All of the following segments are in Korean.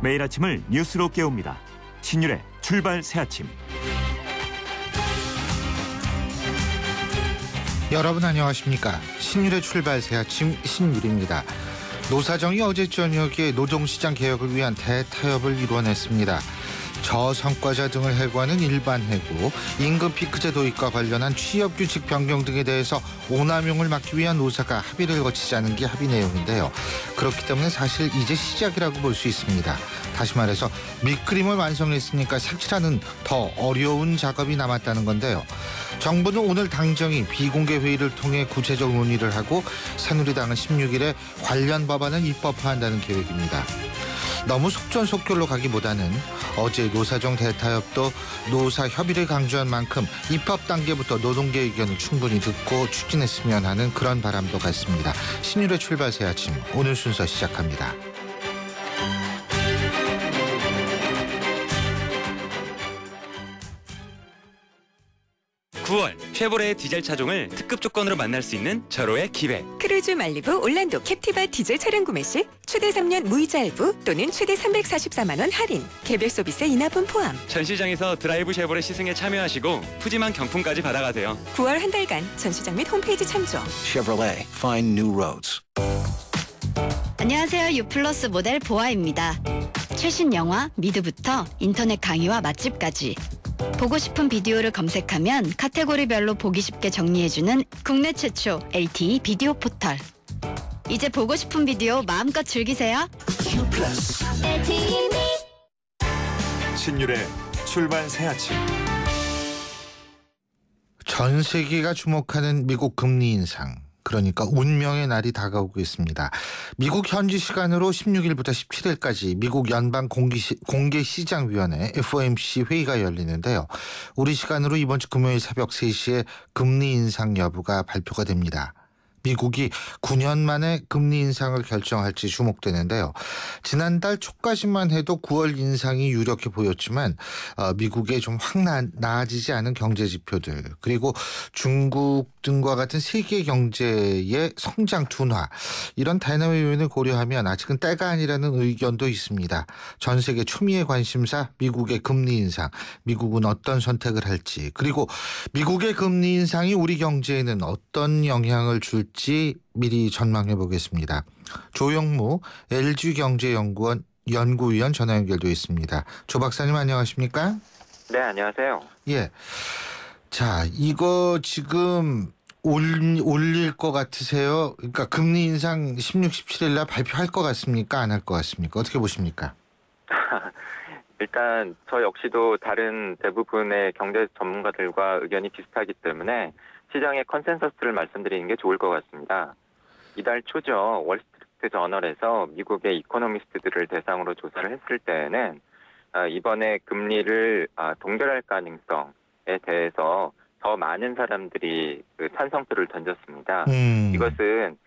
매일 아침을 뉴스로 깨웁니다. 신율의 출발 새아침. 여러분 안녕하십니까? 신율의 출발 새아침 신율입니다. 노사정이 어제 저녁에 노동시장 개혁을 위한 대타협을 이뤄냈습니다. 저성과자 등을 해고하는 일반 해고, 임금 피크제 도입과 관련한 취업규칙 변경 등에 대해서 오남용을 막기 위한 노사가 합의를 거치자는 게 합의 내용인데요. 그렇기 때문에 사실 이제 시작이라고 볼 수 있습니다. 다시 말해서 밑그림을 완성했으니까 색칠하는 더 어려운 작업이 남았다는 건데요. 정부는 오늘 당정이 비공개 회의를 통해 구체적 논의를 하고 새누리당은 16일에 관련 법안을 입법화한다는 계획입니다. 너무 속전속결로 가기보다는 어제 노사정 대타협도 노사 협의를 강조한 만큼 입법 단계부터 노동계 의견을 충분히 듣고 추진했으면 하는 그런 바람도 같습니다. 신율의 출발 새 아침, 오늘 순서 시작합니다. 9월 쉐보레의 디젤 차종을 특급 조건으로 만날 수 있는 절호의 기회. 크루즈 말리부 올란도 캡티바 디젤 차량 구매 시 최대 3년 무이자 할부 또는 최대 344만 원 할인, 개별 서비스 인하분 포함. 전시장에서 드라이브 쉐보레 시승에 참여하시고 푸짐한 경품까지 받아가세요. 9월 한 달간 전시장 및 홈페이지 참조. Chevrolet, find new roads. 안녕하세요. 유플러스 모델 보아입니다. 최신 영화 미드부터 인터넷 강의와 맛집까지 보고 싶은 비디오를 검색하면 카테고리별로 보기 쉽게 정리해주는 국내 최초 LTE 비디오 포털. 이제 보고 싶은 비디오 마음껏 즐기세요. 신율의 출발 새아침. 전 세계가 주목하는 미국 금리 인상, 그러니까 운명의 날이 다가오고 있습니다. 미국 현지 시간으로 16일부터 17일까지 미국 연방 공개시장위원회 FOMC 회의가 열리는데요. 우리 시간으로 이번 주 금요일 새벽 3시에 금리 인상 여부가 발표가 됩니다. 미국이 9년 만에 금리 인상을 결정할지 주목되는데요. 지난달 초까지만 해도 9월 인상이 유력해 보였지만 미국의 좀 확 나아지지 않은 경제 지표들, 그리고 중국 등과 같은 세계 경제의 성장 둔화, 이런 다양한 요인을 고려하면 아직은 때가 아니라는 의견도 있습니다. 전 세계 초미의 관심사 미국의 금리 인상, 미국은 어떤 선택을 할지, 그리고 미국의 금리 인상이 우리 경제에는 어떤 영향을 줄지 미리 전망해 보겠습니다. 조영무 LG경제연구원 연구위원 전화 연결돼 있습니다. 조 박사님 안녕하십니까? 네, 안녕하세요. 예. 자, 이거 지금 올릴 것 같으세요? 그러니까 금리 인상 16, 17일 날 발표할 것 같습니까? 안 할 것 같습니까? 어떻게 보십니까? 일단 저 역시도 다른 대부분의 경제 전문가들과 의견이 비슷하기 때문에 시장의 컨센서스를 말씀드리는 게 좋을 것 같습니다. 이달 초죠. 월스트리트 저널에서 미국의 이코노미스트들을 대상으로 조사를 했을 때에는 이번에 금리를 동결할 가능성에 대해서 더 많은 사람들이 그 찬성표를 던졌습니다. 이것은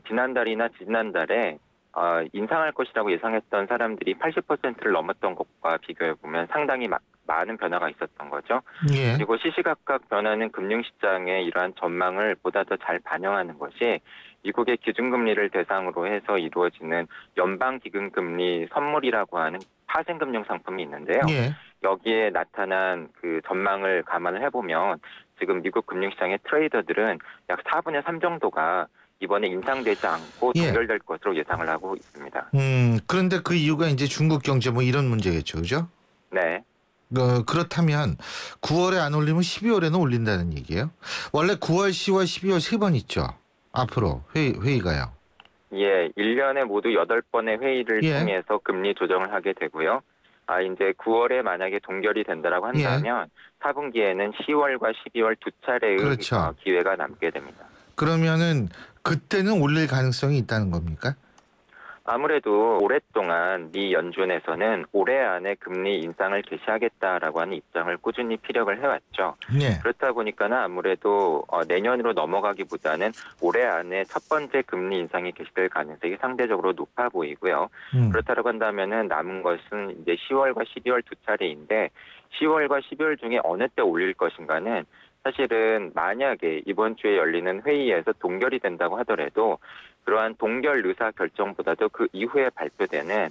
지난달이나 지난달에 인상할 것이라고 예상했던 사람들이 80%를 넘었던 것과 비교해보면 상당히 많은 변화가 있었던 거죠. 예. 그리고 시시각각 변하는 금융시장의 이러한 전망을 보다 더 잘 반영하는 것이 미국의 기준금리를 대상으로 해서 이루어지는 연방기금금리 선물이라고 하는 파생금융 상품이 있는데요. 예. 여기에 나타난 그 전망을 감안을 해보면 지금 미국 금융시장의 트레이더들은 약 4분의 3 정도가 이번에 인상되지 않고 동결될 것으로 예상을 하고 있습니다. 그런데 그 이유가 이제 중국 경제 뭐 이런 문제겠죠, 그죠? 네. 그렇다면 9월에 안 올리면 12월에는 올린다는 얘기예요? 원래 9월, 10월, 12월 3번 있죠? 앞으로 회의가요. 예, 1년에 모두 8번의 회의를 통해서 금리 조정을 하게 되고요. 이제 9월에 만약에 동결이 된다라고 한다면 4분기에는 10월과 12월 두 차례의 그렇죠. 기회가 남게 됩니다. 그러면은 그때는 올릴 가능성이 있다는 겁니까? 아무래도 오랫동안 미 연준에서는 올해 안에 금리 인상을 개시하겠다라고 하는 입장을 꾸준히 피력을 해왔죠. 예. 그렇다 보니까는 아무래도 내년으로 넘어가기보다는 올해 안에 첫 번째 금리 인상이 개시될 가능성이 상대적으로 높아 보이고요. 그렇다고 한다면은 남은 것은 이제 10월과 12월 두 차례인데 10월과 12월 중에 어느 때 올릴 것인가는 사실은 만약에 이번 주에 열리는 회의에서 동결이 된다고 하더라도 그러한 동결 의사 결정보다도 그 이후에 발표되는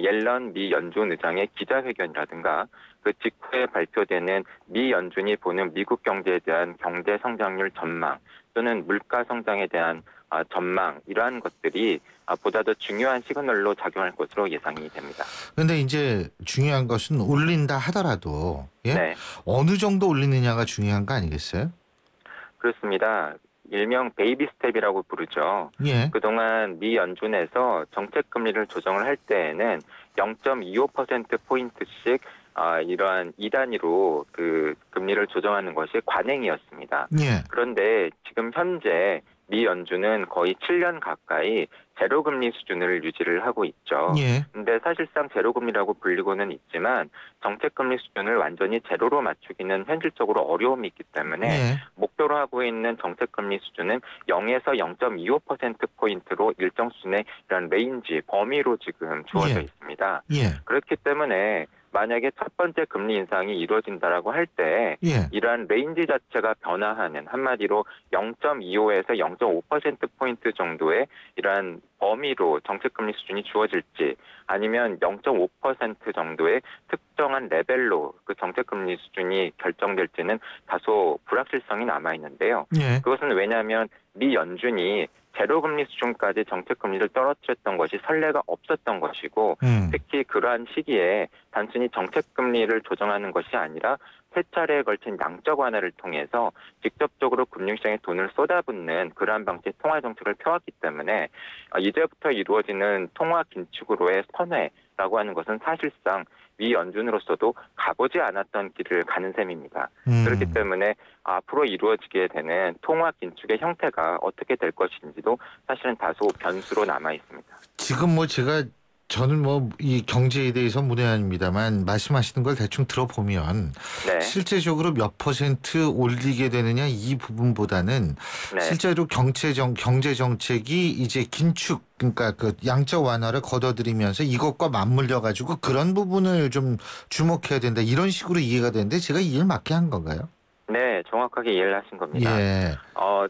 옐런 미 연준 의장의 기자회견이라든가 그 직후에 발표되는 미 연준이 보는 미국 경제에 대한 경제 성장률 전망 또는 물가 성장에 대한 전망 이러한 것들이 보다 더 중요한 시그널로 작용할 것으로 예상이 됩니다. 그런데 이제 중요한 것은 올린다 하더라도 예? 네. 어느 정도 올리느냐가 중요한 거 아니겠어요? 그렇습니다. 일명 베이비 스텝이라고 부르죠. 예. 그동안 미 연준에서 정책 금리를 조정을 할 때에는 0.25%포인트씩 이러한 2단위로 그 금리를 조정하는 것이 관행이었습니다. 예. 그런데 지금 현재 미 연준은 거의 7년 가까이 제로금리 수준을 유지를 하고 있죠. 예. 근데 사실상 제로금리라고 불리고는 있지만 정책금리 수준을 완전히 제로로 맞추기는 현실적으로 어려움이 있기 때문에 예. 목표로 하고 있는 정책금리 수준은 0에서 0.25%포인트로 일정 수준의 이런 레인지, 범위로 지금 주어져 예. 있습니다. 예. 그렇기 때문에 만약에 첫 번째 금리 인상이 이루어진다라고 할 때 예. 이러한 레인지 자체가 변화하는 한마디로 0.25에서 0.5%포인트 정도의 이러한 범위로 정책금리 수준이 주어질지 아니면 0.5% 정도의 특정한 레벨로 그 정책금리 수준이 결정될지는 다소 불확실성이 남아있는데요. 예. 그것은 왜냐하면 미 연준이 제로금리 수준까지 정책금리를 떨어뜨렸던 것이 선례가 없었던 것이고 특히 그러한 시기에 단순히 정책금리를 조정하는 것이 아니라 세 차례에 걸친 양적 완화를 통해서 직접적으로 금융시장에 돈을 쏟아붓는 그러한 방식의 통화 정책을 펴왔기 때문에 이제부터 이루어지는 통화 긴축으로의 선회라고 하는 것은 사실상 미 연준으로서도 가보지 않았던 길을 가는 셈입니다. 그렇기 때문에 앞으로 이루어지게 되는 통화 긴축의 형태가 어떻게 될 것인지도 사실은 다소 변수로 남아 있습니다. 지금 저는 이 경제에 대해서 문외한입니다만 말씀하시는 걸 대충 들어보면 네. 실제적으로 몇 % 올리게 되느냐 이 부분보다는 네. 실제로 경제 정책이 이제 긴축 그러니까 그 양적 완화를 거둬들이면서 이것과 맞물려 가지고 그런 부분을 좀 주목해야 된다 이런 식으로 이해가 되는데 제가 이해를 맞게 한 건가요? 네, 정확하게 이해를 하신 겁니다. 예.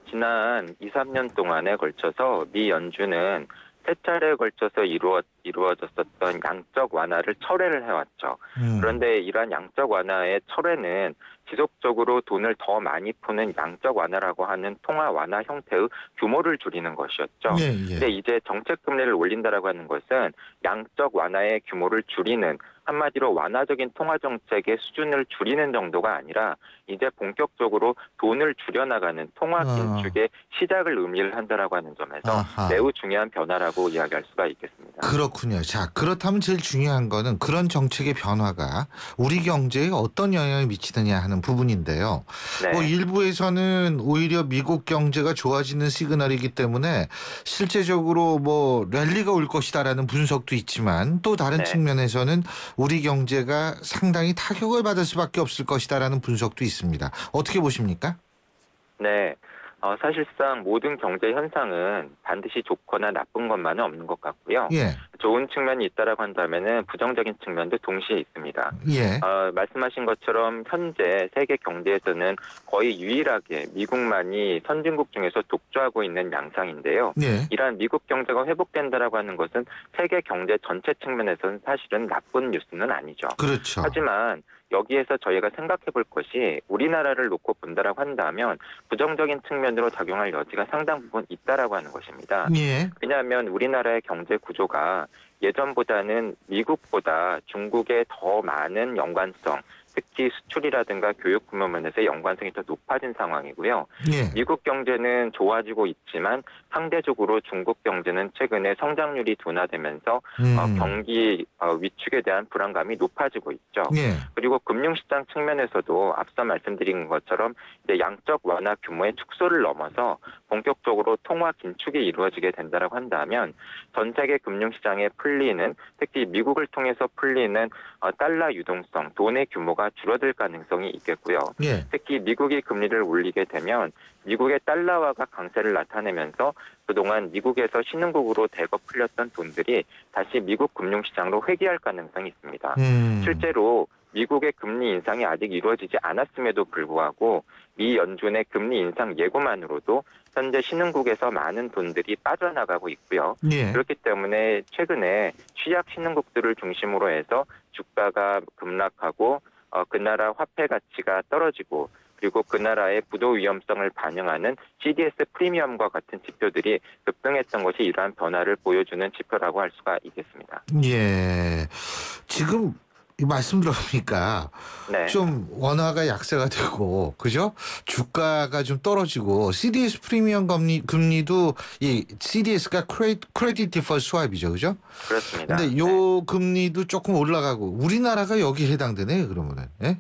지난 2, 3년 동안에 걸쳐서 미 연준은 세 차례에 걸쳐서 이루어졌었던 양적 완화를 철회를 해왔죠. 그런데 이러한 양적 완화의 철회는 지속적으로 돈을 더 많이 푸는 양적 완화라고 하는 통화 완화 형태의 규모를 줄이는 것이었죠. 예, 예. 근데 이제 정책 금리를 올린다라고 하는 것은 양적 완화의 규모를 줄이는 한마디로 완화적인 통화 정책의 수준을 줄이는 정도가 아니라 이제 본격적으로 돈을 줄여나가는 통화 긴축의 시작을 의미를 한다라고 하는 점에서 아하. 매우 중요한 변화라고 이야기할 수가 있겠습니다. 그렇군요. 자, 그렇다면 제일 중요한 거는 그런 정책의 변화가 우리 경제에 어떤 영향을 미치느냐 하는 부분인데요. 네. 일부에서는 오히려 미국 경제가 좋아지는 시그널이기 때문에 실제적으로 랠리가 올 것이다라는 분석도 있지만 또 다른 네. 측면에서는 우리 경제가 상당히 타격을 받을 수밖에 없을 것이다라는 분석도 있습니다. 어떻게 보십니까? 네. 사실상 모든 경제 현상은 반드시 좋거나 나쁜 것만은 없는 것 같고요. 예. 좋은 측면이 있다라고 한다면은 부정적인 측면도 동시에 있습니다. 예. 말씀하신 것처럼 현재 세계 경제에서는 거의 유일하게 미국만이 선진국 중에서 독주하고 있는 양상인데요. 예. 이러한 미국 경제가 회복된다라고 하는 것은 세계 경제 전체 측면에서는 사실은 나쁜 뉴스는 아니죠. 그렇죠. 하지만 여기에서 저희가 생각해 볼 것이 우리나라를 놓고 본다라고 한다면 부정적인 측면으로 작용할 여지가 상당 부분 있다라고 하는 것입니다. 예. 왜냐하면 우리나라의 경제 구조가 예전보다는 미국보다 중국에 더 많은 연관성, 특히 수출이라든가 교육 부문 면에서의 연관성이 더 높아진 상황이고요. 예. 미국 경제는 좋아지고 있지만 상대적으로 중국 경제는 최근에 성장률이 둔화되면서 경기 위축에 대한 불안감이 높아지고 있죠. 예. 그리고 금융시장 측면에서도 앞서 말씀드린 것처럼 이제 양적 완화 규모의 축소를 넘어서 본격적으로 통화 긴축이 이루어지게 된다라고 한다면 전 세계 금융시장에 풀리는 특히 미국을 통해서 풀리는 달러 유동성, 돈의 규모가 줄어들 가능성이 있겠고요. 예. 특히 미국이 금리를 올리게 되면 미국의 달러화가 강세를 나타내면서 그동안 미국에서 신흥국으로 대거 풀렸던 돈들이 다시 미국 금융시장으로 회귀할 가능성이 있습니다. 실제로 미국의 금리 인상이 아직 이루어지지 않았음에도 불구하고 미 연준의 금리 인상 예고만으로도 현재 신흥국에서 많은 돈들이 빠져나가고 있고요. 예. 그렇기 때문에 최근에 취약 신흥국들을 중심으로 해서 주가가 급락하고 그 나라 화폐 가치가 떨어지고 그리고 그 나라의 부도 위험성을 반영하는 CDS 프리미엄과 같은 지표들이 급등했던 것이 이러한 변화를 보여주는 지표라고 할 수가 있겠습니다. 예. 지금 이 말씀 들어보니까 네. 좀 원화가 약세가 되고 그죠? 주가가 좀 떨어지고 CDS 프리미엄 금리도 이 CDS가 크레딧 디퍼 스왑이죠, 그죠? 그렇습니다. 근데 요 금리도 조금 올라가고 우리나라가 여기 해당되네요, 그러면은. 예?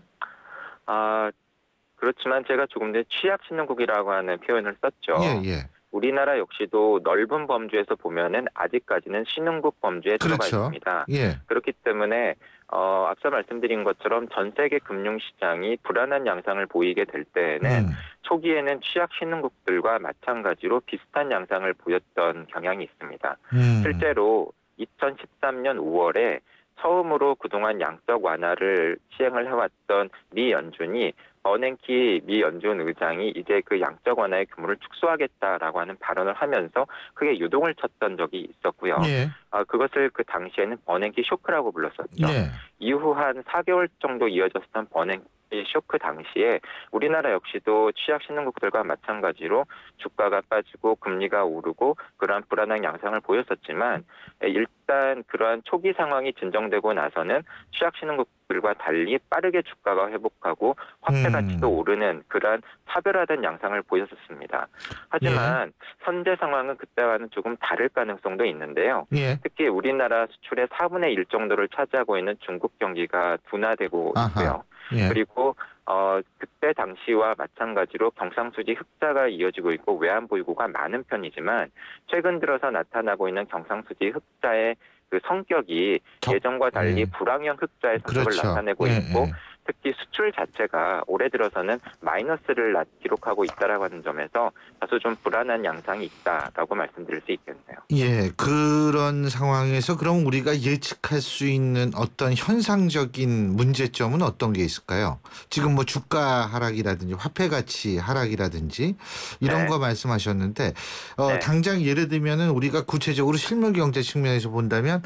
그렇지만 제가 조금 전에 취약 신흥국이라고 하는 표현을 썼죠. 예, 예. 우리나라 역시도 넓은 범주에서 보면은 아직까지는 신흥국 범주에 들어가 그렇죠. 있습니다. 예. 그렇기 때문에 앞서 말씀드린 것처럼 전 세계 금융시장이 불안한 양상을 보이게 될 때에는 초기에는 취약 신흥국들과 마찬가지로 비슷한 양상을 보였던 경향이 있습니다. 실제로 2013년 5월에 처음으로 그동안 양적 완화를 시행을 해왔던 미 연준이 버냉키 미 연준 의장이 이제 그 양적 완화의 규모를 축소하겠다라고 하는 발언을 하면서 크게 유동을 쳤던 적이 있었고요. 예. 그것을 그 당시에는 버냉키 쇼크라고 불렀었죠. 예. 이후 한 4개월 정도 이어졌던 버냉키 쇼크 당시에 우리나라 역시도 취약 신흥국들과 마찬가지로 주가가 빠지고 금리가 오르고 그러한 불안한 양상을 보였었지만 일단 그러한 초기 상황이 진정되고 나서는 취약 신흥국들과 달리 빠르게 주가가 회복하고 화폐 가치도 오르는 그러한 차별화된 양상을 보였었습니다. 하지만 현재 상황은 그때와는 조금 다를 가능성도 있는데요. 예. 특히 우리나라 수출의 4분의 1 정도를 차지하고 있는 중국 경기가 둔화되고 있고요. 예. 그리고 그때 당시와 마찬가지로 경상수지 흑자가 이어지고 있고 외환 보유고가 많은 편이지만 최근 들어서 나타나고 있는 경상수지 흑자의 그 성격이 예전과 달리 불황형 흑자의 성격을 그렇죠. 나타내고 예, 있고 예. 특히 수출 자체가 올해 들어서는 마이너스를 기록하고 있다라고 하는 점에서 다소 좀 불안한 양상이 있다라고 말씀드릴 수 있겠네요. 예, 그런 상황에서 그럼 우리가 예측할 수 있는 어떤 현상적인 문제점은 어떤 게 있을까요? 지금 뭐 주가 하락이라든지 화폐 가치 하락이라든지 이런 네. 거 말씀하셨는데 네. 당장 예를 들면은 우리가 구체적으로 실물 경제 측면에서 본다면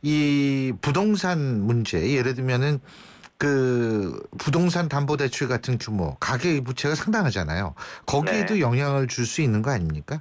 이 부동산 문제 예를 들면은 그 부동산 담보대출 같은 규모 가계 부채가 상당하잖아요. 거기에도 네. 영향을 줄 수 있는 거 아닙니까?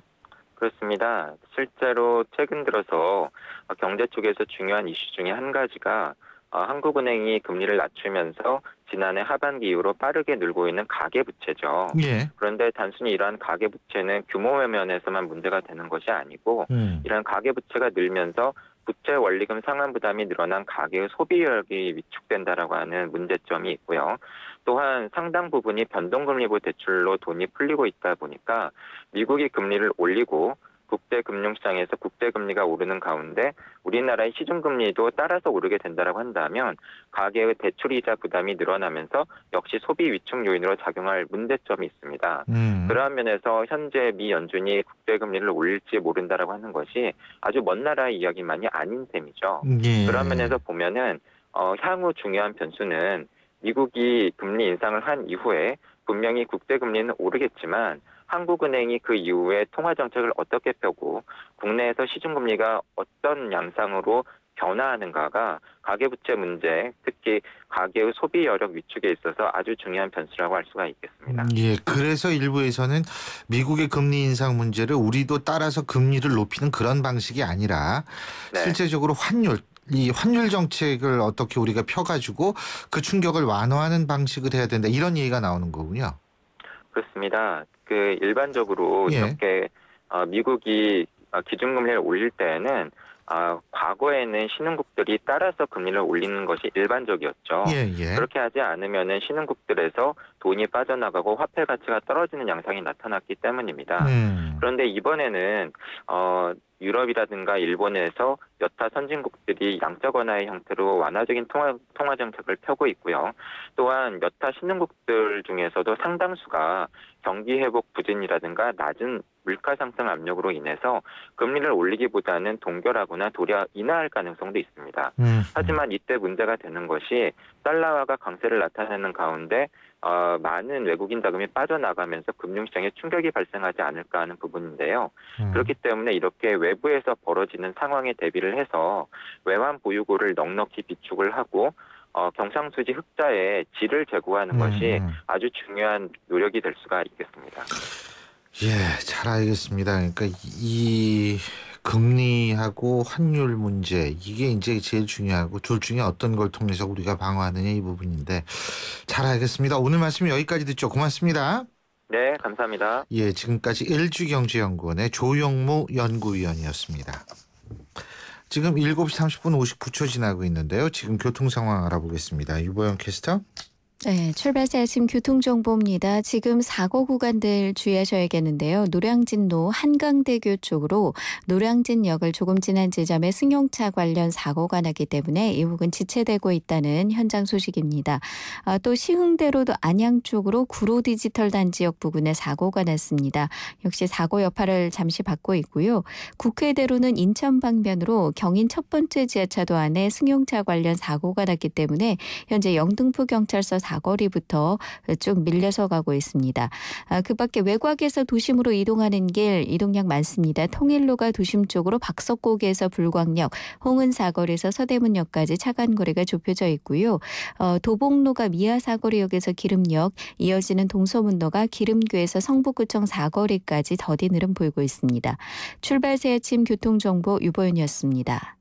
그렇습니다. 실제로 최근 들어서 경제 쪽에서 중요한 이슈 중에 한 가지가 한국은행이 금리를 낮추면서 지난해 하반기 이후로 빠르게 늘고 있는 가계부채죠. 예. 그런데 단순히 이러한 가계부채는 규모 면에서만 문제가 되는 것이 아니고 이러한 가계부채가 늘면서 부채 원리금 상환 부담이 늘어난 가계의 소비력이 위축된다라고 하는 문제점이 있고요. 또한 상당 부분이 변동금리부 대출로 돈이 풀리고 있다 보니까 미국이 금리를 올리고 국제금융시장에서 국제금리가 오르는 가운데 우리나라의 시중금리도 따라서 오르게 된다고 한다면 가계의 대출이자 부담이 늘어나면서 역시 소비 위축 요인으로 작용할 문제점이 있습니다. 그러한 면에서 현재 미 연준이 국제금리를 올릴지 모른다라고 하는 것이 아주 먼 나라의 이야기만이 아닌 셈이죠. 예. 그런 면에서 보면은 향후 중요한 변수는 미국이 금리 인상을 한 이후에 분명히 국제금리는 오르겠지만 한국은행이 그 이후에 통화정책을 어떻게 펴고 국내에서 시중금리가 어떤 양상으로 변화하는가가 가계부채 문제, 특히 가계의 소비 여력 위축에 있어서 아주 중요한 변수라고 할 수가 있겠습니다. 예, 그래서 일부에서는 미국의 금리 인상 문제를 우리도 따라서 금리를 높이는 그런 방식이 아니라 네. 실제적으로 이 환율 정책을 어떻게 우리가 펴가지고 그 충격을 완화하는 방식을 해야 된다 이런 얘기가 나오는 거군요. 그렇습니다. 그 일반적으로 예. 이렇게 미국이 기준금리를 올릴 때에는 과거에는 신흥국들이 따라서 금리를 올리는 것이 일반적이었죠. 예, 예. 그렇게 하지 않으면은 신흥국들에서 돈이 빠져나가고 화폐 가치가 떨어지는 양상이 나타났기 때문입니다. 그런데 이번에는 유럽이라든가 일본에서 여타 선진국들이 양적 완화의 형태로 완화적인 통화 정책을 펴고 있고요. 또한 여타 신흥국들 중에서도 상당수가 경기 회복 부진이라든가 낮은 물가 상승 압력으로 인해서 금리를 올리기보다는 동결하거나 도리어 인하할 가능성도 있습니다. 하지만 이때 문제가 되는 것이 달러화가 강세를 나타내는 가운데 많은 외국인 자금이 빠져나가면서 금융시장에 충격이 발생하지 않을까 하는 부분인데요. 그렇기 때문에 이렇게 외부에서 벌어지는 상황에 대비를 해서 외환 보유고를 넉넉히 비축을 하고 경상수지 흑자의 질을 제고하는 것이 아주 중요한 노력이 될 수가 있겠습니다. 예, 잘 알겠습니다. 그러니까 이 금리하고 환율 문제 이게 이제 제일 중요하고 둘 중에 어떤 걸 통해서 우리가 방어하느냐 이 부분인데 잘 알겠습니다. 오늘 말씀 여기까지 듣죠. 고맙습니다. 네, 감사합니다. 예, 지금까지 LG경제연구원의 조영무 연구위원이었습니다. 지금 7시 30분 59초 지나고 있는데요. 지금 교통 상황 알아보겠습니다. 유보영 캐스터. 네, 출발새 아침 교통정보입니다. 지금 사고 구간들 주의하셔야겠는데요. 노량진로 한강대교 쪽으로 노량진역을 조금 지난 지점에 승용차 관련 사고가 났기 때문에 이 부분 지체되고 있다는 현장 소식입니다. 또 시흥대로도 안양 쪽으로 구로 디지털 단지역 부근에 사고가 났습니다. 역시 사고 여파를 잠시 받고 있고요. 국회대로는 인천 방면으로 경인 첫 번째 지하차도 안에 승용차 관련 사고가 났기 때문에 현재 영등포경찰서 사거리부터 쭉 밀려서 가고 있습니다. 그 밖에 외곽에서 도심으로 이동하는 길 이동량 많습니다. 통일로가 도심 쪽으로 박석곡에서 불광역, 홍은사거리에서 서대문역까지 차간 거리가 좁혀져 있고요. 도봉로가 미아사거리역에서 기름역, 이어지는 동서문로가 기름교에서 성북구청 사거리까지 더딘 흐름 보이고 있습니다. 출발새 아침 교통정보 유보연이었습니다.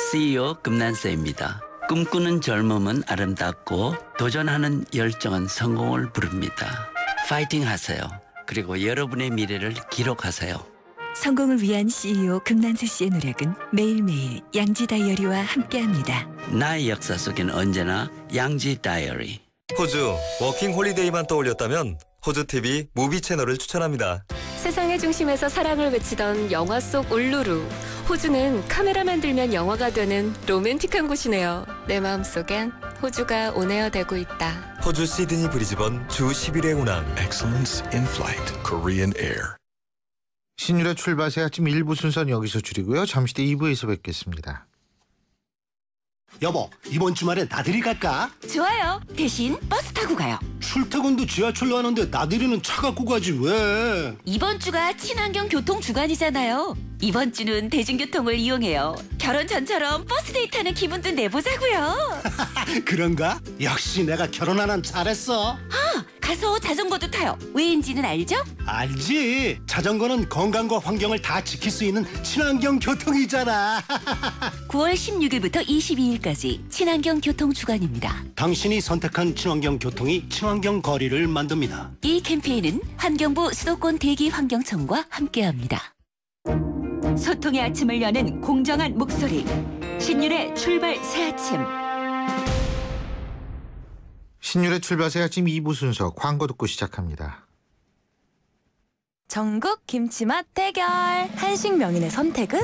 CEO 금난세입니다. 꿈꾸는 젊음은 아름답고 도전하는 열정은 성공을 부릅니다. 파이팅 하세요. 그리고 여러분의 미래를 기록하세요. 성공을 위한 CEO 금난세 씨의 노력은 매일매일 양지 다이어리와 함께합니다. 나의 역사 속엔 언제나 양지 다이어리. 호주 워킹 홀리데이만 떠올렸다면 호주TV 무비 채널을 추천합니다. 세상의 중심에서 사랑을 외치던 영화 속 울루루. 호주는 카메라만 들면 영화가 되는 로맨틱한 곳이네요. 내 마음속엔 호주가 온에어되고 있다. 호주 시드니 브리즈번 주 10일의 운항. Excellence in flight. Korean Air. 신율의 출발새 아침 1부 순서는 여기서 줄이고요. 잠시 뒤 2부에서 뵙겠습니다. 여보, 이번 주말에 나들이 갈까? 좋아요. 대신 버스 타고 가요. 출퇴근도 지하철로 하는데 나들이는 차 갖고 가지 왜? 이번 주가 친환경 교통 주간이잖아요. 이번 주는 대중교통을 이용해요. 결혼 전처럼 버스 데이트하는 기분도 내보자고요. 그런가? 역시 내가 결혼 안 한 잘했어. 가서 자전거도 타요. 왜인지는 알죠? 알지. 자전거는 건강과 환경을 다 지킬 수 있는 친환경 교통이잖아. 9월 16일부터 22일까지 친환경 교통 주간입니다. 당신이 선택한 친환경 교통이 친환경 거리를 만듭니다. 이 캠페인은 환경부 수도권 대기환경청과 함께합니다. 소통의 아침을 여는 공정한 목소리. 신율의 출발 새 아침. 신율의 출발새 아침 2부 순서 광고 듣고 시작합니다. 전국 김치맛 대결. 한식 명인의 선택은?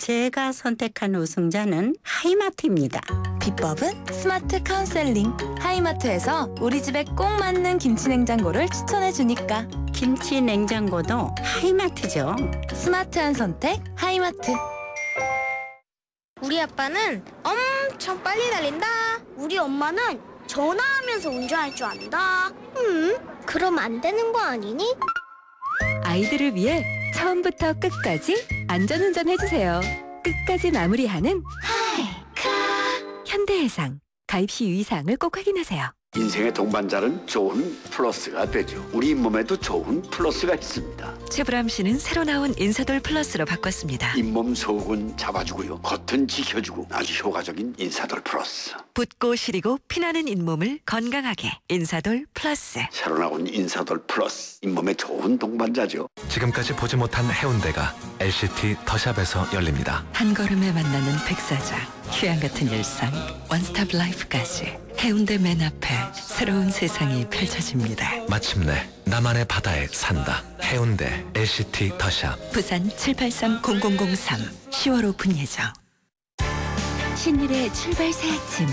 제가 선택한 우승자는 하이마트입니다. 비법은 스마트 카운셀링. 하이마트에서 우리 집에 꼭 맞는 김치 냉장고를 추천해주니까. 김치 냉장고도 하이마트죠. 스마트한 선택 하이마트. 우리 아빠는 엄청 빨리 달린다. 우리 엄마는 전화하면서 운전할 줄 안다. 그럼 안 되는 거 아니니? 아이들을 위해 처음부터 끝까지 안전운전 해주세요. 끝까지 마무리하는 현대해상. 가입 시 유의사항을 꼭 확인하세요. 인생의 동반자는 좋은 플러스가 되죠. 우리 몸에도 좋은 플러스가 있습니다. 최불암 씨는 새로 나온 인사돌 플러스로 바꿨습니다. 잇몸 속은 잡아주고요. 겉은 지켜주고 아주 효과적인 인사돌 플러스. 붓고 시리고 피나는 잇몸을 건강하게 인사돌 플러스. 새로 나온 인사돌 플러스. 잇몸에 좋은 동반자죠. 지금까지 보지 못한 해운대가 LCT 더샵에서 열립니다. 한 걸음에 만나는 백사장. 휴양 같은 일상. 원스톱 라이프까지. 해운대 맨 앞에 새로운 세상이 펼쳐집니다. 마침내 나만의 바다에 산다. 해운대 LCT 더샵. 부산 783-0003 10월 오픈 예정. 신일의 출발 새 아침.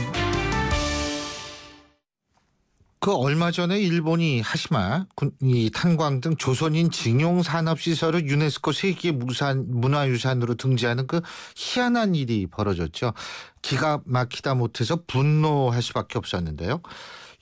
그 얼마 전에 일본이 하시마, 이 탄광 등 조선인 징용 산업 시설을 유네스코 세계 문화유산으로 등재하는 그 희한한 일이 벌어졌죠. 기가 막히다 못해서 분노할 수밖에 없었는데요.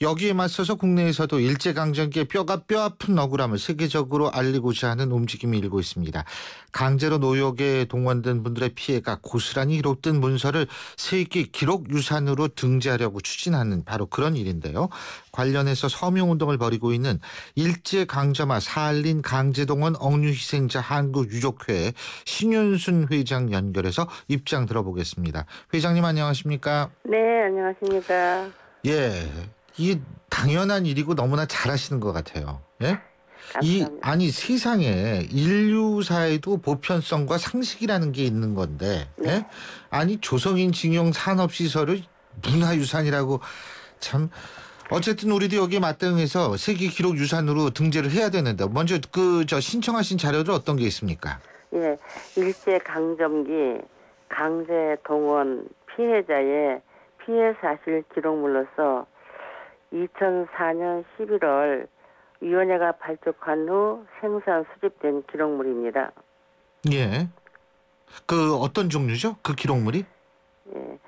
여기에 맞서서 국내에서도 일제강점기의 뼈가 뼈아픈 억울함을 세계적으로 알리고자 하는 움직임이 일고 있습니다. 강제로 노역에 동원된 분들의 피해가 고스란히 기록된 문서를 세계 기록유산으로 등재하려고 추진하는 바로 그런 일인데요. 관련해서 서명운동을 벌이고 있는 일제강점화 사할린 강제동원 억류희생자 한국유족회 신윤순 회장 연결해서 입장 들어보겠습니다. 회장님 안녕하십니까? 네, 안녕하십니까? 예. 이게 당연한 일이고 너무나 잘하시는 것 같아요. 예? 아니 세상에 인류사에도 보편성과 상식이라는 게 있는 건데, 네. 예? 아니 조선인 징용 산업 시설을 문화유산이라고 참. 어쨌든 우리도 여기에 맞대응해서 세계 기록 유산으로 등재를 해야 되는데 먼저 신청하신 자료들 어떤 게 있습니까? 예, 일제 강점기 강제 동원 피해자의 피해 사실 기록물로서 2004년 11월 위원회가 발족한 후 생산 수집된 기록물입니다. 예. 그 어떤 종류죠? 그 기록물이? 예.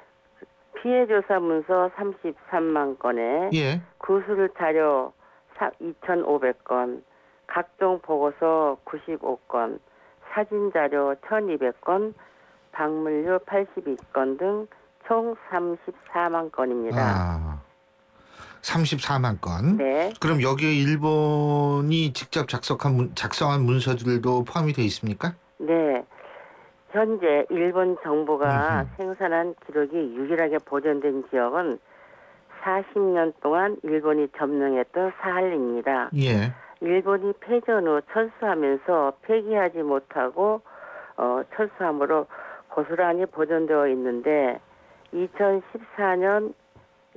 피해 조사 문서 33만 건에 예. 구술 자료 2,500건, 각종 보고서 95건, 사진 자료 1,200건, 박물류 82건 등 총 34만 건입니다. 34만 건. 네. 그럼 여기에 일본이 직접 작성한 문서들도 포함이 돼 있습니까? 네. 현재 일본 정부가 생산한 기록이 유일하게 보존된 지역은 40년 동안 일본이 점령했던 사할린입니다. 예. 일본이 패전 후 철수하면서 폐기하지 못하고 철수함으로 고스란히 보존되어 있는데 2014년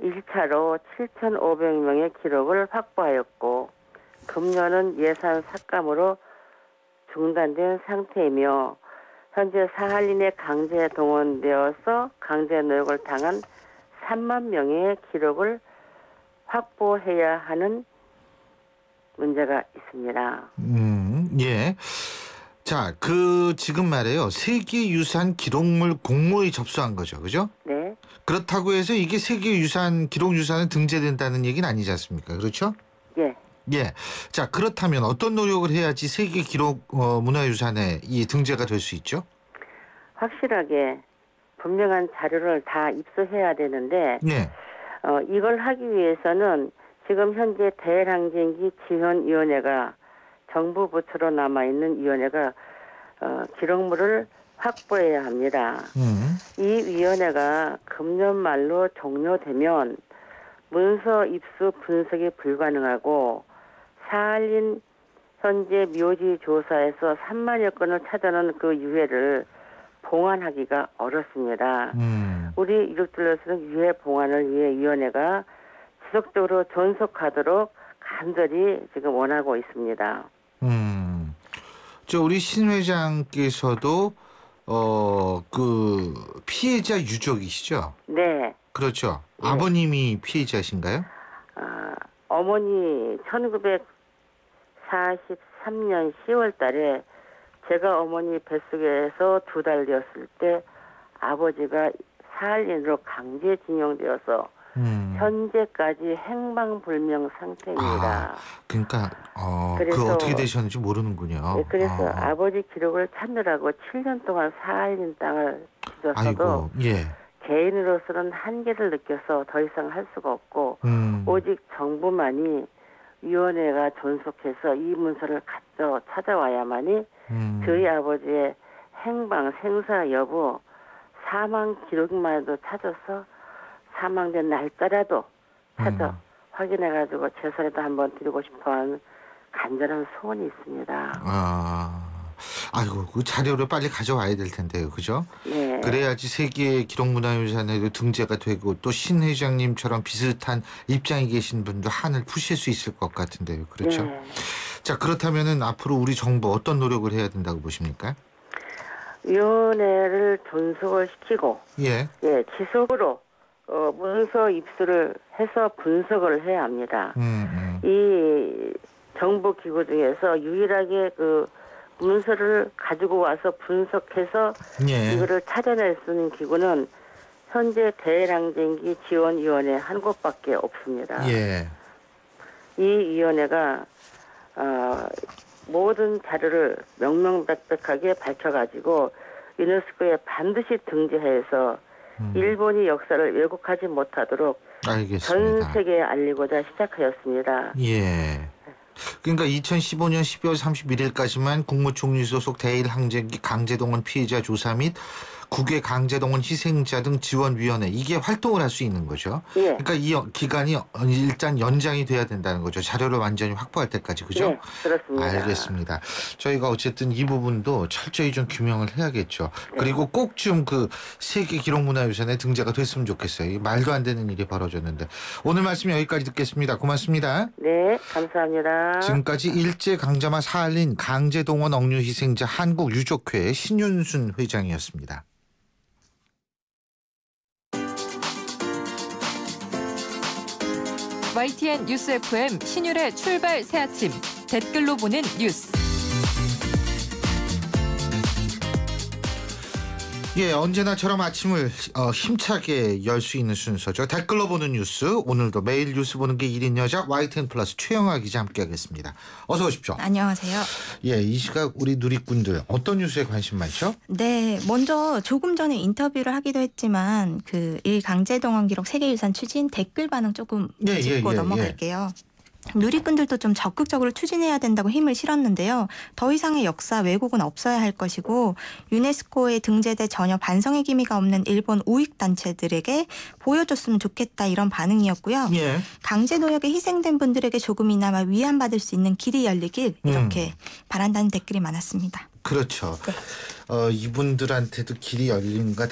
1차로 7,500명의 기록을 확보하였고 금년은 예산 삭감으로 중단된 상태이며 현재 사할린에 강제 동원되어서 강제 노역을 당한 3만 명의 기록을 확보해야 하는 문제가 있습니다. 예. 자, 지금 말이에요. 세계유산 기록물 공모에 접수한 거죠. 그죠? 네. 그렇다고 해서 이게 세계유산, 기록유산에 등재된다는 얘기는 아니지 않습니까? 그렇죠? 예. 예. 자, 그렇다면 어떤 노력을 해야지 세계 기록 문화유산에 이 등재가 될 수 있죠? 확실하게 분명한 자료를 다 입수해야 되는데 네. 이걸 하기 위해서는 지금 현재 대일항쟁기 지원위원회가 정부 부처로 남아있는 위원회가 기록물을 확보해야 합니다. 이 위원회가 금년 말로 종료되면 문서 입수 분석이 불가능하고 사할린 현재 묘지 조사에서 3만여 건을 찾아놓은 그 유해를 봉안하기가 어렵습니다. 우리 유족들로서는 유해 봉안을 위해 위원회가 지속적으로 존속하도록 간절히 지금 원하고 있습니다. 우리 신 회장께서도 그 피해자 유족이시죠? 네. 그렇죠. 네. 아버님이 피해자신가요? 어머니 1943년 10월 달에 제가 어머니 뱃속에서 2달 되었을 때 아버지가 사할린으로 강제징용되어서 현재까지 행방불명 상태입니다. 그러니까 그래서, 그 어떻게 되셨는지 모르는군요. 네, 그래서 아버지 기록을 찾느라고 7년 동안 사할린 땅을 뒤졌어도 예. 개인으로서는 한계를 느껴서 더 이상 할 수가 없고 오직 정부만이 위원회가 존속해서 이 문서를 찾아와야만이 저희 아버지의 행방, 생사 여부, 사망 기록만도 찾아서 사망된 날짜라도 찾아 확인해가지고 제사라도 한번 드리고 싶어하는 간절한 소원이 있습니다. 아이고, 그 자료를 빨리 가져와야 될 텐데요, 그죠? 네. 그래야지 세계 기록문화유산에도 등재가 되고 또 신 회장님처럼 비슷한 입장에 계신 분도 한을 푸실 수 있을 것 같은데요, 그렇죠? 네. 자, 그렇다면은 앞으로 우리 정부 어떤 노력을 해야 된다고 보십니까? 위원회를 존속을 시키고, 예, 지속으로 문서 입수를 해서 분석을 해야 합니다. 이 정보기구 중에서 유일하게 그 문서를 가지고 와서 분석해서 이거를 찾아낼 수 있는 기구는 현재 대량쟁기 지원위원회 한 곳밖에 없습니다. 이 위원회가 모든 자료를 명명백백하게 밝혀가지고 유네스코에 반드시 등재해서 일본이 역사를 왜곡하지 못하도록 알겠습니다. 전 세계에 알리고자 시작하였습니다. 예. 그러니까 2015년 12월 31일까지만 국무총리 소속 대일항쟁기 강제동원 피해자 조사 및 국외 강제동원 희생자 등 지원위원회 이게 활동을 할 수 있는 거죠. 그러니까 이 기간이 일단 연장이 돼야 된다는 거죠. 자료를 완전히 확보할 때까지. 그죠? 네, 그렇습니다. 알겠습니다. 저희가 어쨌든 이 부분도 철저히 좀 규명을 해야겠죠. 그리고 꼭 좀 그 세계 기록문화유산에 등재가 됐으면 좋겠어요. 말도 안 되는 일이 벌어졌는데. 오늘 말씀 여기까지 듣겠습니다. 고맙습니다. 네, 감사합니다. 지금까지 일제강점화 사할린 강제동원 억류 희생자 한국유족회 신윤순 회장이었습니다. YTN 뉴스 FM 신율의 출발 새아침 댓글로 보는 뉴스. 예, 언제나처럼 아침을 힘차게 열 수 있는 순서죠. 댓글로 보는 뉴스. 오늘도 매일 뉴스 보는 게 1인 여자 YTN 플러스 최영아 기자 함께하겠습니다. 어서 오십시오. 안녕하세요. 예, 이 시각 우리 누리꾼들 어떤 뉴스에 관심 많죠? 네, 먼저 조금 전에 인터뷰를 하기도 했지만 그 일강제동원 기록 세계유산 추진 댓글 반응 조금 짚고 넘어갈게요. 누리꾼들도 좀 적극적으로 추진해야 된다고 힘을 실었는데요. 더 이상의 역사 왜곡은 없어야 할 것이고 유네스코에 등재돼 전혀 반성의 기미가 없는 일본 우익단체들에게 보여줬으면 좋겠다 이런 반응이었고요. 강제노역에 희생된 분들에게 조금이나마 위안받을 수 있는 길이 열리길 이렇게 바란다는 댓글이 많았습니다. 그렇죠. 이분들한테도 길이 열린가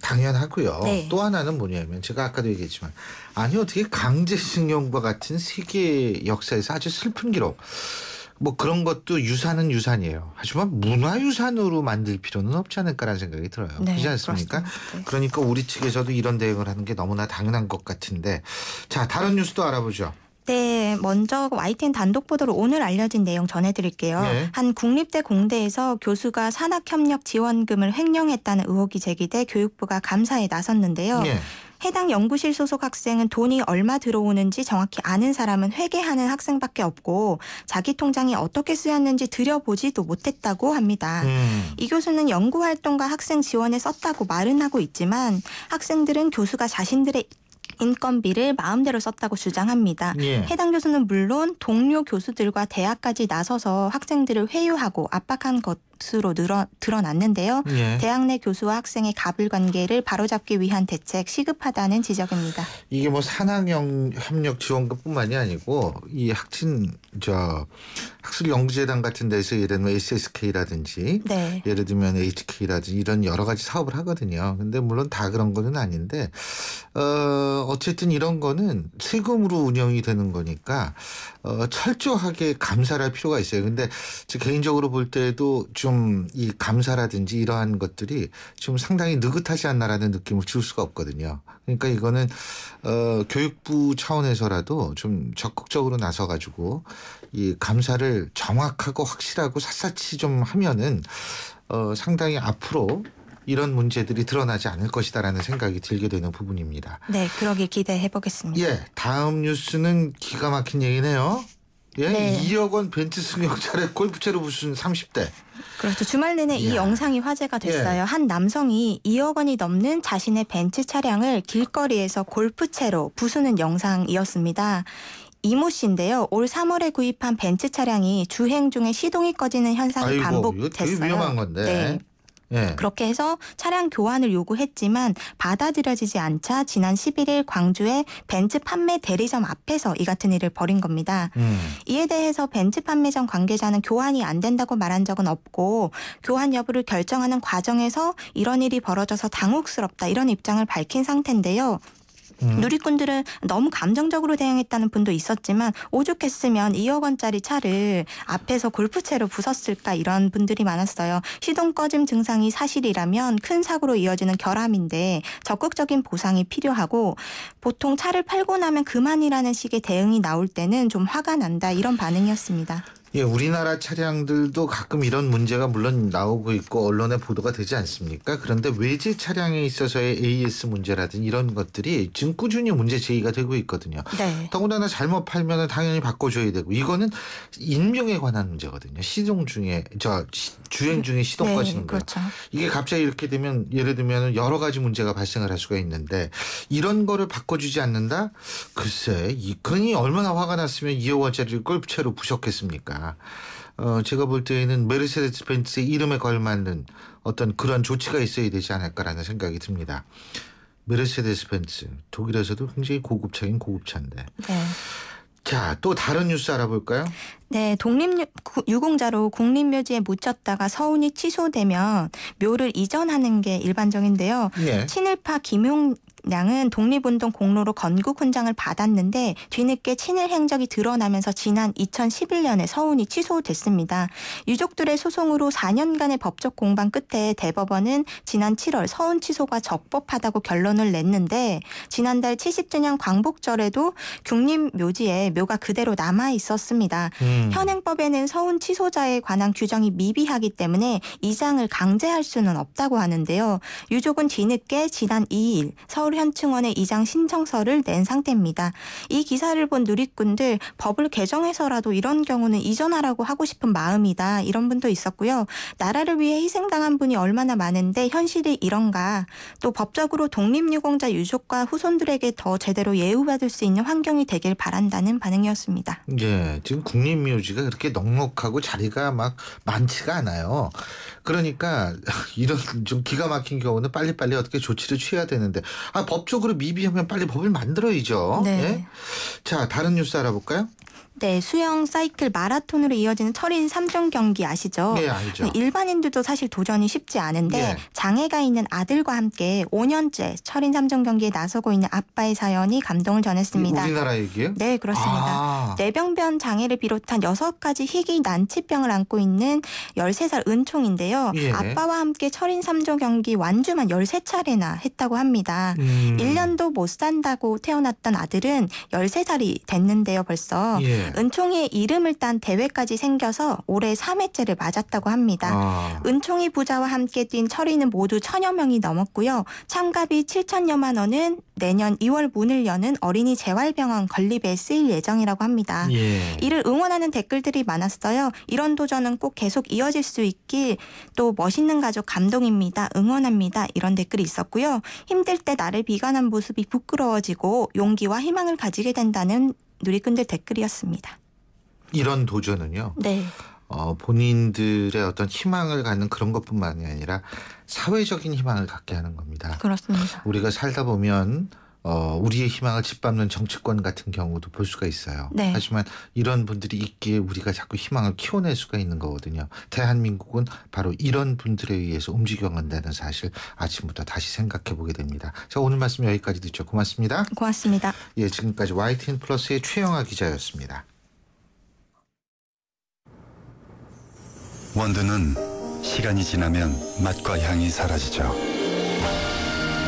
당연하고요. 또 하나는 뭐냐면 제가 아까도 얘기했지만 아니 어떻게 강제징용과 같은 세계 역사에서 아주 슬픈 기록 뭐 그런 것도 유산은 유산이에요. 하지만 문화유산으로 만들 필요는 없지 않을까라는 생각이 들어요. 그렇지 않습니까? 그러니까 우리 측에서도 이런 대응을 하는 게 너무나 당연한 것 같은데 자 다른 뉴스도 알아보죠. 네, 먼저 YTN 단독 보도로 오늘 알려진 내용 전해드릴게요. 한 국립대 공대에서 교수가 산학협력 지원금을 횡령했다는 의혹이 제기돼 교육부가 감사에 나섰는데요. 해당 연구실 소속 학생은 돈이 얼마 들어오는지 정확히 아는 사람은 회계하는 학생밖에 없고 자기 통장이 어떻게 쓰였는지 들여보지도 못했다고 합니다. 이 교수는 연구활동과 학생 지원에 썼다고 말은 하고 있지만 학생들은 교수가 자신들의 인건비를 마음대로 썼다고 주장합니다. 해당 교수는 물론 동료 교수들과 대학까지 나서서 학생들을 회유하고 압박한 것으로 드러났는데요. 대학 내 교수와 학생의 가불관계를 바로잡기 위한 대책 시급하다는 지적입니다. 이게 뭐 산학협력 지원금뿐만이 아니고 이 학술연구재단 같은 데서 예를 들면 SSK라든지 예를 들면 HK라든지 이런 여러 가지 사업을 하거든요. 근데 물론 다 그런 거는 아닌데 어쨌든 이런 거는 세금으로 운영이 되는 거니까 철저하게 감사를 할 필요가 있어요. 근데 제 개인적으로 볼 때도 좀 이 감사라든지 이러한 것들이 좀 상당히 느긋하지 않나라는 느낌을 줄 수가 없거든요. 그러니까 이거는 교육부 차원에서라도 좀 적극적으로 나서가지고 이 감사를 정확하고 확실하고 샅샅이 좀 하면은 상당히 앞으로 이런 문제들이 드러나지 않을 것이다라는 생각이 들게 되는 부분입니다. 네, 그러길 기대해 보겠습니다. 예, 다음 뉴스는 기가 막힌 얘기네요. 2억 원 벤츠 승용차에 골프채로 부순 30대. 그렇죠. 주말 내내 이 영상이 화제가 됐어요. 한 남성이 2억 원이 넘는 자신의 벤츠 차량을 길거리에서 골프채로 부수는 영상이었습니다. 이모 씨인데요. 올 3월에 구입한 벤츠 차량이 주행 중에 시동이 꺼지는 현상이 반복됐어요. 이거 되게 위험한 건데. 그렇게 해서 차량 교환을 요구했지만 받아들여지지 않자 지난 11일 광주의 벤츠 판매 대리점 앞에서 이 같은 일을 벌인 겁니다. 이에 대해서 벤츠 판매점 관계자는 교환이 안 된다고 말한 적은 없고 교환 여부를 결정하는 과정에서 이런 일이 벌어져서 당혹스럽다 이런 입장을 밝힌 상태인데요. 누리꾼들은 너무 감정적으로 대응했다는 분도 있었지만 오죽했으면 2억 원짜리 차를 앞에서 골프채로 부쉈을까 이런 분들이 많았어요. 시동 꺼짐 증상이 사실이라면 큰 사고로 이어지는 결함인데 적극적인 보상이 필요하고 보통 차를 팔고 나면 그만이라는 식의 대응이 나올 때는 좀 화가 난다 이런 반응이었습니다. 예, 우리나라 차량들도 가끔 이런 문제가 물론 나오고 있고 언론에 보도가 되지 않습니까? 그런데 외제 차량에 있어서의 AS 문제라든지 이런 것들이 지금 꾸준히 문제 제기가 되고 있거든요. 네. 더군다나 잘못 팔면 당연히 바꿔줘야 되고 이거는 인명에 관한 문제거든요. 주행 중에 시동 꺼지는 거예요. 그렇죠. 이게 갑자기 이렇게 되면 예를 들면 여러 가지 문제가 발생을 할 수가 있는데 이런 거를 바꿔주지 않는다? 글쎄, 그러니 얼마나 화가 났으면 2억 원짜리를 골프채로 부셨겠습니까? 제가 볼 때에는 메르세데스 벤츠의 이름에 걸맞는 어떤 그런 조치가 있어야 되지 않을까라는 생각이 듭니다. 메르세데스 벤츠 독일에서도 굉장히 고급차인 고급차인데. 네. 자, 또 다른 뉴스 알아볼까요? 네, 독립유공자로 국립묘지에 묻혔다가 서운이 취소되면 묘를 이전하는 게 일반적인데요. 네. 친일파 김용량은 독립운동 공로로 건국 훈장을 받았는데 뒤늦게 친일 행적이 드러나면서 지난 2011년에 서운이 취소됐습니다. 유족들의 소송으로 4년간의 법적 공방 끝에 대법원은 지난 7월 서운 취소가 적법하다고 결론을 냈는데 지난달 70주년 광복절에도 국립묘지에 묘가 그대로 남아 있었습니다. 현행법에는 서운 취소자에 관한 규정이 미비하기 때문에 이장을 강제할 수는 없다고 하는데요. 유족은 뒤늦게 지난 2일 서울 현충원에 이장 신청서를 낸 상태입니다. 이 기사를 본 누리꾼들 법을 개정해서라도 이런 경우는 이전하라고 하고 싶은 마음이다. 이런 분도 있었고요. 나라를 위해 희생당한 분이 얼마나 많은데 현실이 이런가. 또 법적으로 독립유공자 유족과 후손들에게 더 제대로 예우받을 수 있는 환경이 되길 바란다는 반응이었습니다. 예, 지금 국립묘지가 그렇게 넉넉하고 자리가 막 많지가 않아요. 그러니까 이런 좀 기가 막힌 경우는 빨리빨리 어떻게 조치를 취해야 되는데 법적으로 미비하면 빨리 법을 만들어야죠. 네. 예? 자, 다른 뉴스 알아볼까요? 네, 수영, 사이클, 마라톤으로 이어지는 철인 3종 경기 아시죠? 네, 알죠. 일반인들도 사실 도전이 쉽지 않은데 네. 장애가 있는 아들과 함께 5년째 철인 3종 경기에 나서고 있는 아빠의 사연이 감동을 전했습니다. 우리나라 얘기예요? 네, 그렇습니다. 뇌병변 장애를 비롯한 6가지 희귀 난치병을 안고 있는 13살 은총인데요. 예. 아빠와 함께 철인 3종 경기 완주만 13차례나 했다고 합니다. 1년도 못 산다고 태어났던 아들은 13살이 됐는데요, 벌써. 예. 은총이의 이름을 딴 대회까지 생겨서 올해 3회째를 맞았다고 합니다. 은총이 부자와 함께 뛴 철인은 모두 1000여 명이 넘었고요. 참가비 7천여만 원은 내년 2월 문을 여는 어린이 재활병원 건립에 쓰일 예정이라고 합니다. 예. 이를 응원하는 댓글들이 많았어요. 이런 도전은 꼭 계속 이어질 수 있길, 또 멋있는 가족 감동입니다. 응원합니다. 이런 댓글이 있었고요. 힘들 때 나를 비관한 모습이 부끄러워지고 용기와 희망을 가지게 된다는 누리꾼들 댓글이었습니다. 이런 도전은요. 네. 본인들의 어떤 희망을 갖는 그런 것뿐만이 아니라 사회적인 희망을 갖게 하는 겁니다. 그렇습니다. 우리가 살다 보면 우리의 희망을 짓밟는 정치권 같은 경우도 볼 수가 있어요. 네. 하지만 이런 분들이 있기에 우리가 자꾸 희망을 키워낼 수가 있는 거거든요. 대한민국은 바로 이런 분들에 의해서 움직여간다는 사실 아침부터 다시 생각해 보게 됩니다. 자, 오늘 말씀 여기까지 듣죠. 고맙습니다. 고맙습니다. 예, 지금까지 YTN 플러스의 최영아 기자였습니다. 원두는 시간이 지나면 맛과 향이 사라지죠.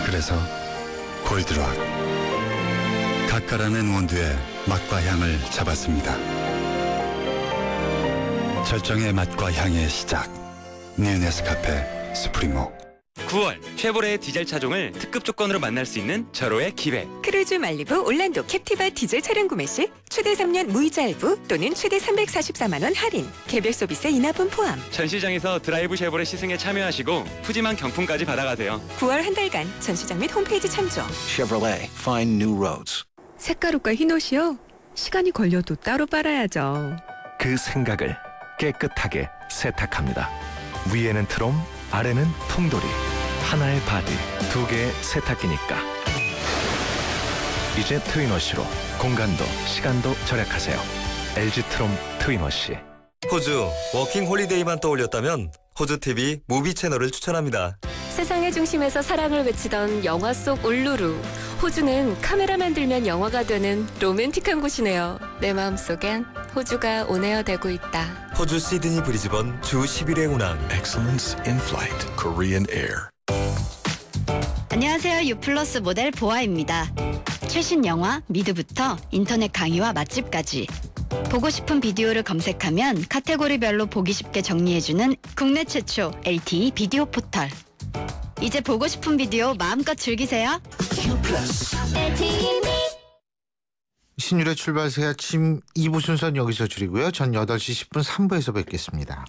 그래서 골드락 가까라는 원두의 맛과 향을 잡았습니다. 절정의 맛과 향의 시작. 뉴 네스카페 수프리모. 9월 쉐보레의 디젤 차종을 특급 조건으로 만날 수 있는 절호의 기회. 크루즈 말리부 올란도 캡티바 디젤 차량 구매 시 최대 3년 무이자 할부 또는 최대 344만 원 할인, 개별 서비스 인하분 포함. 전시장에서 드라이브 쉐보레 시승에 참여하시고 푸짐한 경품까지 받아가세요. 9월 한 달간 전시장 및 홈페이지 참조. Chevrolet, find new roads. 색가루가 흰옷이요? 시간이 걸려도 따로 빨아야죠. 그 생각을 깨끗하게 세탁합니다. 위에는 트롬, 아래는 통돌이. 하나의 바디, 2개의 세탁기니까. 이제 트윈워시로 공간도 시간도 절약하세요. LG 트롬 트윈워시. 호주 워킹 홀리데이만 떠올렸다면 호주 TV 무비 채널을 추천합니다. 세상의 중심에서 사랑을 외치던 영화 속 울루루. 호주는 카메라만 들면 영화가 되는 로맨틱한 곳이네요. 내 마음속엔 호주가 온에어 되고 있다. 호주 시드니 브리즈번 주 10일의 운항. Excellence in flight. Korean Air. 안녕하세요. 유플러스 모델 보아입니다. 최신 영화 미드부터 인터넷 강의와 맛집까지 보고 싶은 비디오를 검색하면 카테고리별로 보기 쉽게 정리해주는 국내 최초 LTE 비디오 포털. 이제 보고 싶은 비디오 마음껏 즐기세요. 신율의 출발 새 아침 2부 순서는 여기서 줄이고요. 전 8시 10분 3부에서 뵙겠습니다.